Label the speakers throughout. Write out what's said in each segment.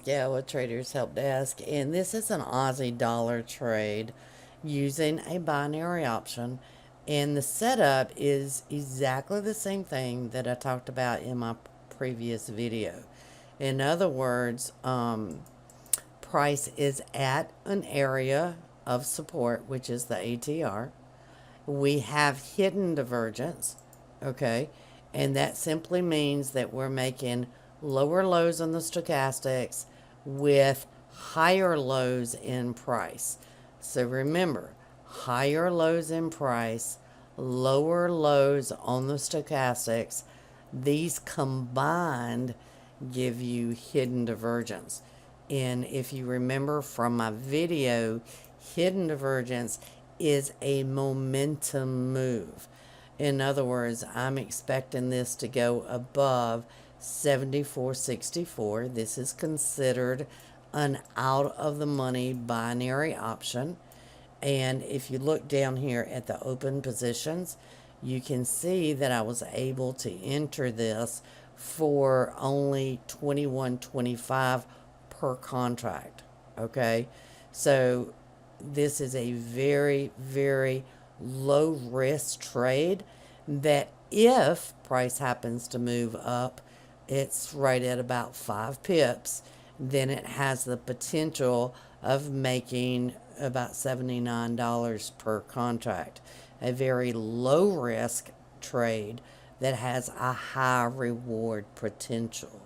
Speaker 1: Gail with Traders Help Desk, and this is an Aussie dollar trade using a binary option. And the setup is exactly the same thing that I talked about in my previous video. In other words, price is at an area of support, which is the ATR. We have hidden divergence, okay? And that simply means that we're making lower lows on the stochastics with higher lows in price. So remember, higher lows in price, lower lows on the stochastics, these combined give you hidden divergence. And if you remember from my video, hidden divergence is a momentum move. In other words, I'm expecting this to go above 74.64. This is considered an out of the money binary option. And if you look down here at the open positions, you can see that I was able to enter this for only $21.25 per contract. Okay, so this is a very, very low risk trade that if price happens to move up, it's right at about 5 pips, then it has the potential of making about $79 per contract. A very low risk trade that has a high reward potential.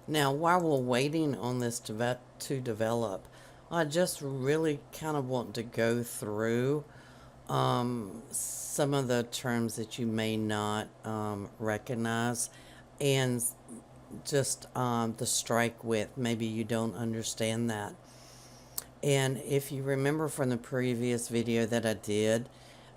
Speaker 1: Now, while we're waiting on this to develop, I just really kind of want to go through some of the terms that you may not recognize, and just the strike width. Maybe you don't understand that. And if you remember from the previous video that I did,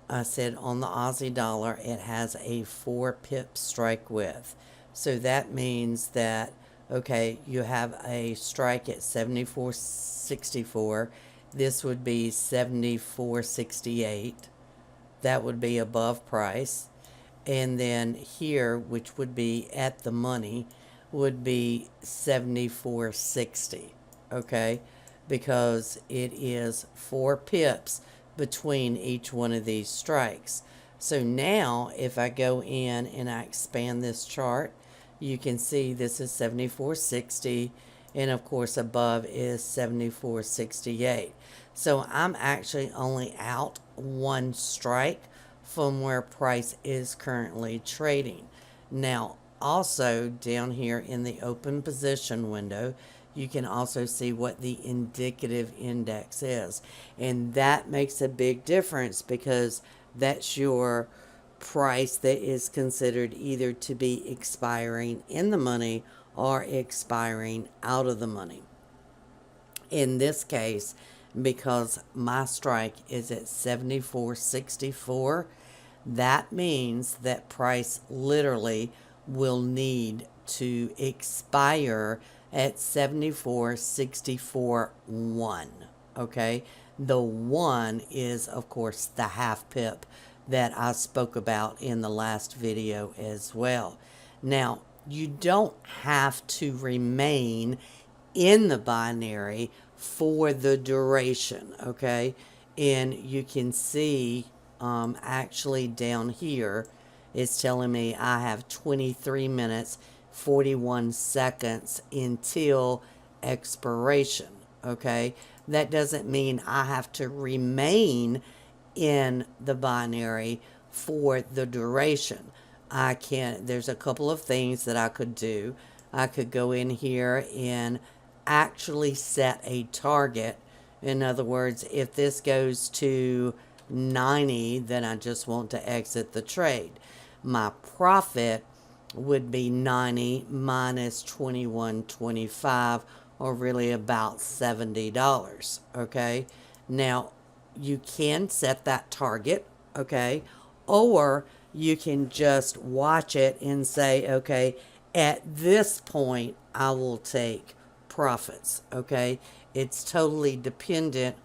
Speaker 1: I said on the Aussie dollar it has a 4 pip strike width. So that means that, okay, you have a strike at 74.64. This would be 74.68. That would be above price. And then here, which would be at the money, would be 74.60. Okay, because it is 4 pips between each one of these strikes. So now if I go in and I expand this chart, you can see this is 74.60, and of course above is 74.68. So I'm actually only out 1 strike from where price is currently trading. Now also down here in the open position window, you can also see what the indicative index is, and that makes a big difference because that's your price that is considered either to be expiring in the money or expiring out of the money. In this case, because my strike is at 74.64, that means that price literally will need to expire at 74.64.1. Okay, the 1 is of course the half pip that I spoke about in the last video as well. Now, you don't have to remain in the binary for the duration, okay? And you can see actually down here, it's telling me I have 23 minutes, 41 seconds until expiration, okay? That doesn't mean I have to remain in the binary for the duration. There's a couple of things that I could do. I could go in here and actually set a target. In other words, if this goes to 90, then I just want to exit the trade. My profit would be 90 minus 21.25, or really about $70, okay? Now, you can set that target, okay? Or you can just watch it and say, okay, at this point, I will take profits, okay? It's totally dependent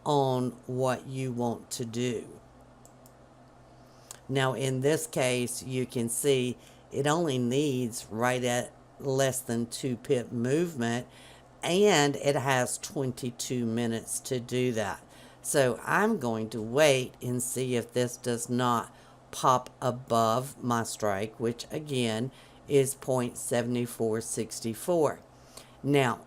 Speaker 1: on what you want to do. Now, in this case, you can see it only needs right at less than 2 pip movement, and it has 22 minutes to do that. So I'm going to wait and see if this does not pop above my strike, which again is 0.7464. Now,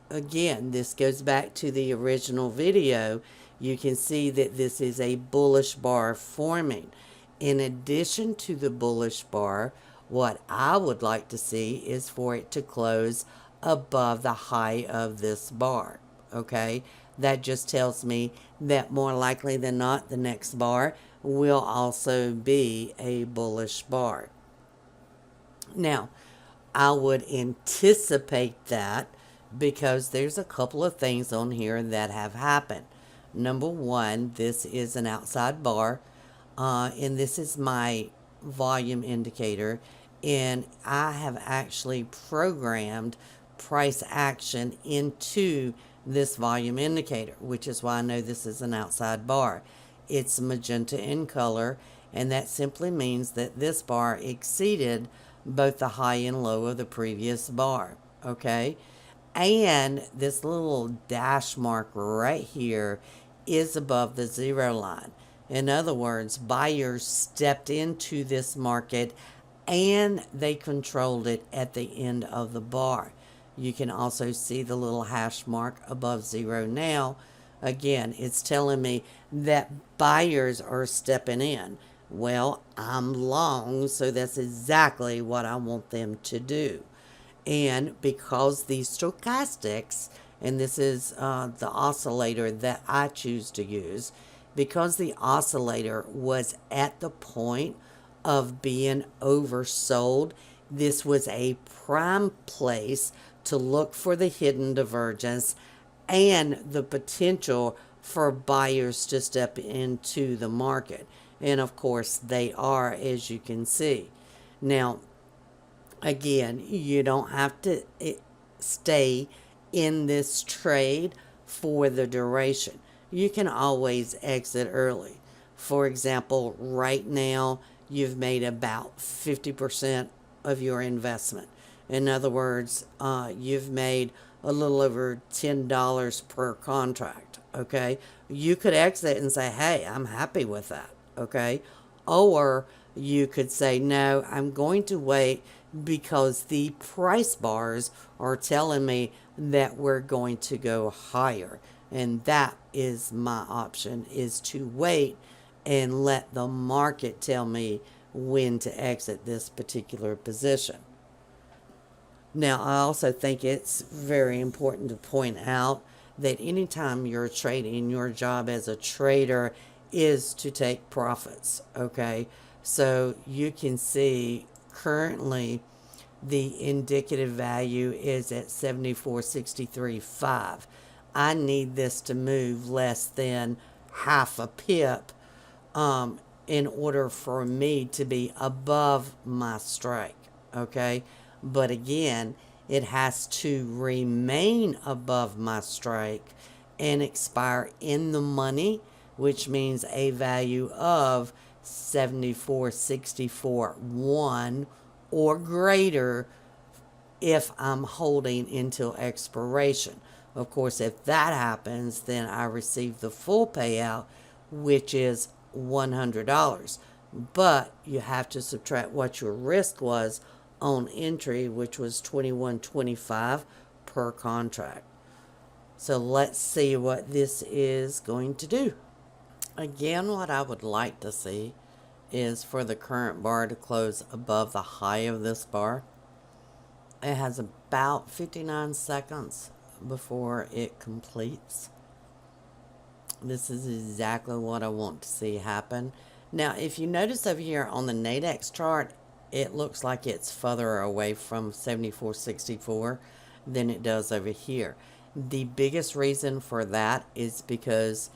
Speaker 1: again, this goes back to the original video. You can see that this is a bullish bar forming. In addition to the bullish bar, what I would like to see is for it to close above the high of this bar. Okay, that just tells me that more likely than not, the next bar will also be a bullish bar. Now, I would anticipate that because there's a couple of things on here that have happened. Number one, this is an outside bar, and this is my volume indicator, and I have actually programmed price action into this volume indicator, which is why I know this is an outside bar. It's magenta in color, and that simply means that this bar exceeded both the high and low of the previous bar. Okay, and this little dash mark right here is above the zero line. In other words, buyers stepped into this market and they controlled it at the end of the bar. You can also see the little hash mark above zero now. Again, it's telling me that buyers are stepping in. Well, I'm long, so that's exactly what I want them to do. And because the stochastics, and this is the oscillator that I choose to use, because the oscillator was at the point of being oversold, this was a prime place to look for the hidden divergence and the potential for buyers to step into the market. And of course, they are, as you can see. Now, again, you don't have to stay in this trade for the duration. You can always exit early. For example, right now, you've made about 50% of your investment. In other words, you've made a little over $10 per contract, okay? You could exit and say, hey, I'm happy with that, okay? Or you could say, no, I'm going to wait because the price bars are telling me that we're going to go higher. And that is my option, is to wait and let the market tell me when to exit this particular position. Now, I also think it's very important to point out that anytime you're trading, your job as a trader is to take profits, okay? So you can see currently the indicative value is at 74.63.5. I need this to move less than half a pip in order for me to be above my strike, okay? But again, it has to remain above my strike and expire in the money, which means a value of 74.64.1 or greater if I'm holding until expiration. Of course, if that happens, then I receive the full payout, which is $100. But you have to subtract what your risk was on entry, which was $21.25 per contract. So let's see what this is going to do. Again, what I would like to see is for the current bar to close above the high of this bar. It has about 59 seconds before it completes. This is exactly what I want to see happen. Now, if you notice over here on the Nadex chart, it looks like it's further away from 74.64 than it does over here. The biggest reason for that is because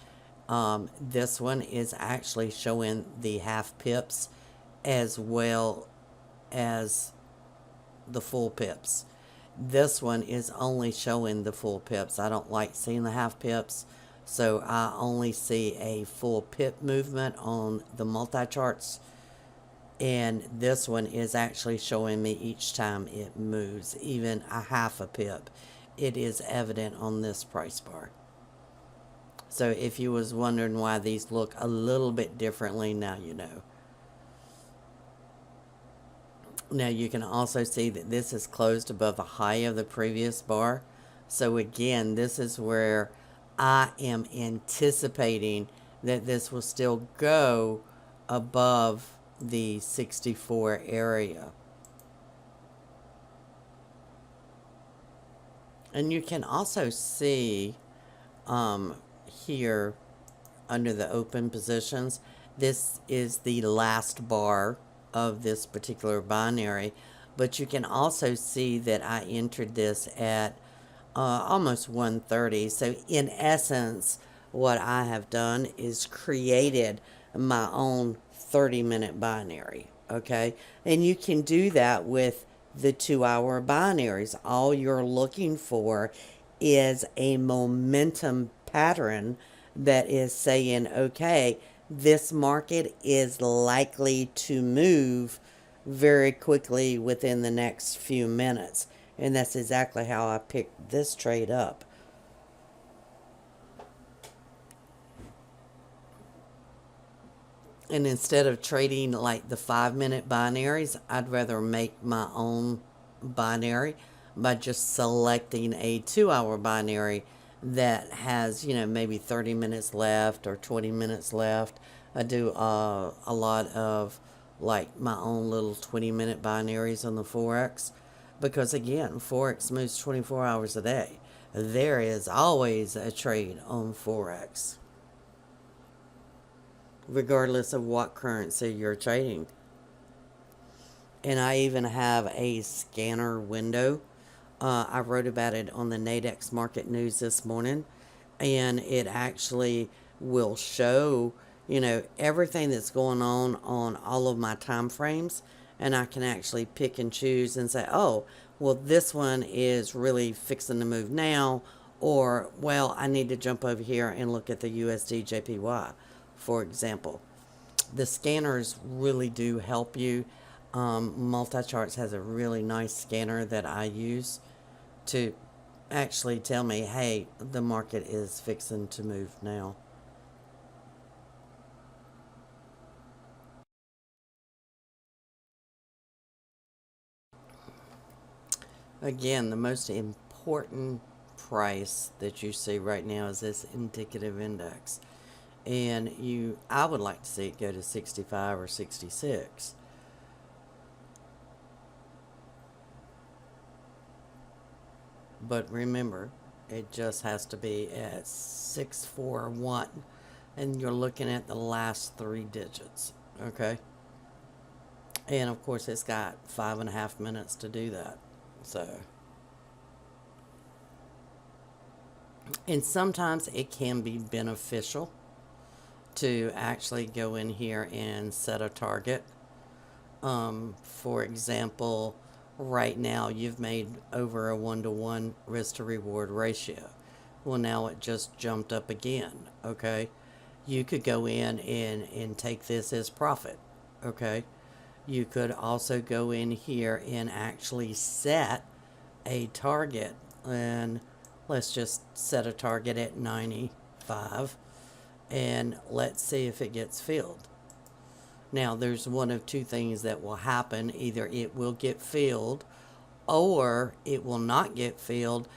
Speaker 1: this one is actually showing the half pips as well as the full pips. This one is only showing the full pips. I don't like seeing the half pips, so I only see a full pip movement on the multi-charts. And this one is actually showing me each time it moves, even a half a pip. It is evident on this price bar. So if you was wondering why these look a little bit differently, now you know. Now you can also see that this is closed above the high of the previous bar. So again, this is where I am anticipating that this will still go above the 64 area. And you can also see here under the open positions, this is the last bar of this particular binary, but you can also see that I entered this at almost 130. So in essence, what I have done is created my own 30-minute binary, okay? And you can do that with the 2-hour binaries. All you're looking for is a momentum pattern that is saying, okay, this market is likely to move very quickly within the next few minutes. And that's exactly how I picked this trade up. And instead of trading like the 5-minute binaries, I'd rather make my own binary by just selecting a 2-hour binary that has, maybe 30 minutes left or 20 minutes left. I do a lot of like my own little 20-minute binaries on the Forex because, again, Forex moves 24 hours a day. There is always a trade on Forex, regardless of what currency you're trading. And I even have a scanner window. I wrote about it on the Nadex Market News this morning, and it actually will show, everything that's going on all of my time frames, and I can actually pick and choose and say, oh, well, this one is really fixing to move now, or, well, I need to jump over here and look at the USD JPY, for example. The scanners really do help you. Multi-Charts has a really nice scanner that I use to actually tell me, hey, the market is fixing to move now. Again, the most important price that you see right now is this indicative index. And I would like to see it go to 65 or 66. But remember, it just has to be at 641. And you're looking at the last 3 digits. Okay? And of course, it's got 5.5 minutes to do that. So, and sometimes it can be beneficial to actually go in here and set a target. For example, right now you've made over a 1-to-1 risk to reward ratio. Well, now it just jumped up again. Okay, you could go in and take this as profit. Okay, you could also go in here and actually set a target, and let's just set a target at 95, and let's see if it gets filled. Now, there's one of two things that will happen. Either it will get filled or it will not get filled,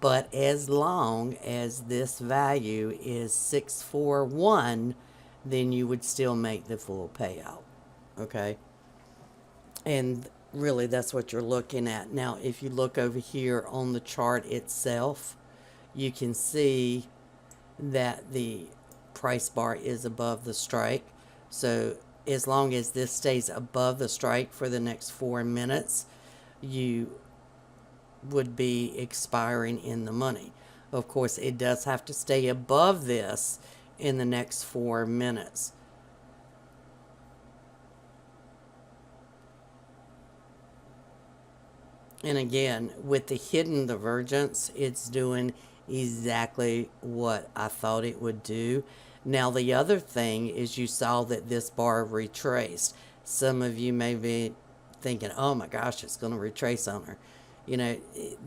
Speaker 1: but as long as this value is 641, then you would still make the full payout. Okay? And really, that's what you're looking at. Now, if you look over here on the chart itself, you can see that the price bar is above the strike. So as long as this stays above the strike for the next 4 minutes, you would be expiring in the money. Of course, it does have to stay above this in the next 4 minutes. And again, with the hidden divergence, it's doing exactly what I thought it would do. Now, the other thing is you saw that this bar retraced. Some of you may be thinking, oh my gosh, it's going to retrace on her. You know,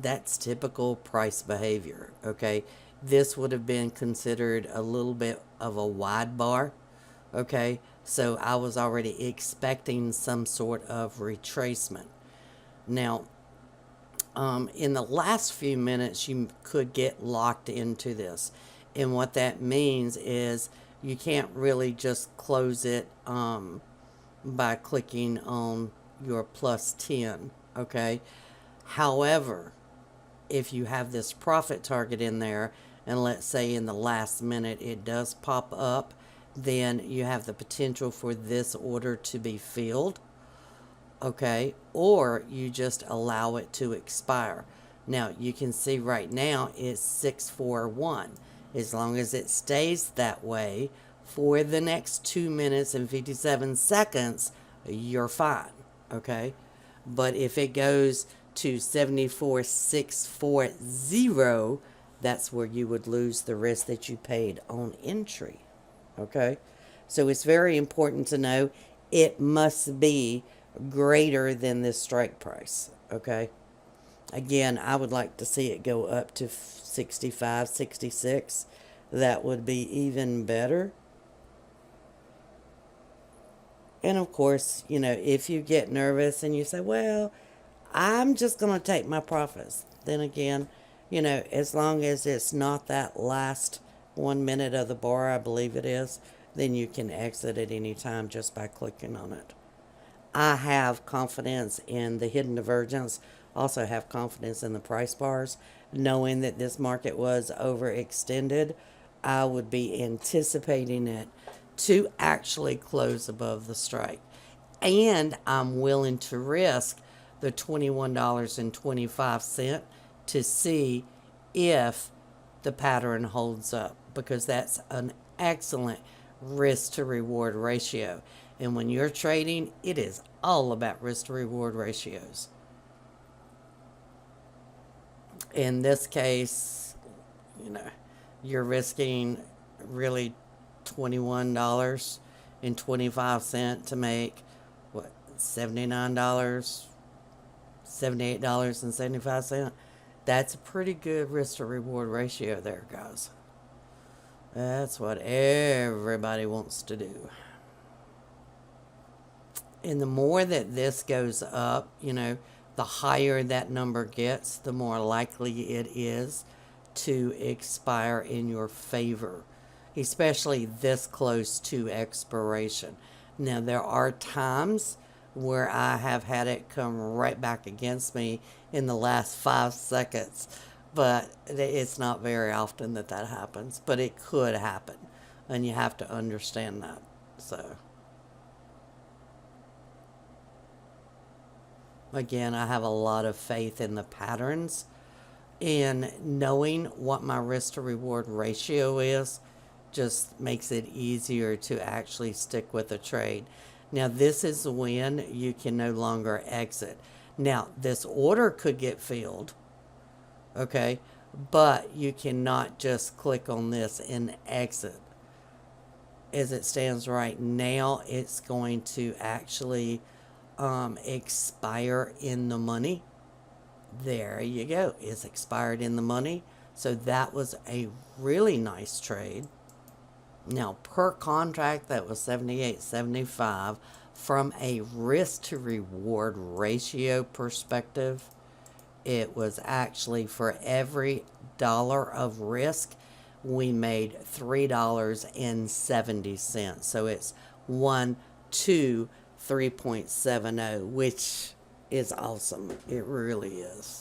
Speaker 1: that's typical price behavior, okay? This would have been considered a little bit of a wide bar, okay? So I was already expecting some sort of retracement. Now, in the last few minutes, you could get locked into this. And what that means is you can't really just close it by clicking on your plus 10, okay? However, if you have this profit target in there, and let's say in the last minute it does pop up, then you have the potential for this order to be filled, okay? Or you just allow it to expire. Now, you can see right now it's 641. As long as it stays that way for the next 2 minutes and 57 seconds, you're fine, okay? But if it goes to 74,640, that's where you would lose the risk that you paid on entry, okay? So it's very important to know it must be greater than this strike price, okay? Again, I would like to see it go up to 65, 66. That would be even better. And of course, you know, if you get nervous and you say, well, I'm just going to take my profits, then again, you know, as long as it's not that last 1 minute of the bar, I believe it is, then you can exit at any time just by clicking on it. I have confidence in the hidden divergence, also have confidence in the price bars. Knowing that this market was overextended, I would be anticipating it to actually close above the strike. And I'm willing to risk the $21.25 to see if the pattern holds up, because that's an excellent risk to reward ratio. And when you're trading, it is all about risk to reward ratios. In this case, you know, you're risking really $21.25 to make what, $79, $78.75. That's a pretty good risk to reward ratio there, guys. That's what everybody wants to do. And the more that this goes up, you know, the higher that number gets, the more likely it is to expire in your favor, especially this close to expiration. Now, there are times where I have had it come right back against me in the last 5 seconds, but it's not very often that that happens, but it could happen, and you have to understand that. So again, I have a lot of faith in the patterns, and knowing what my risk to reward ratio is just makes it easier to actually stick with a trade. Now, this is when you can no longer exit. Now, this order could get filled, okay, but you cannot just click on this and exit. As it stands right now, it's going to actually expire in the money. There you go. It's expired in the money. So that was a really nice trade. Now, per contract, that was 78.75. From a risk to reward ratio perspective, it was actually for every dollar of risk, we made $3.70. So it's 3.70, which is awesome. It really is.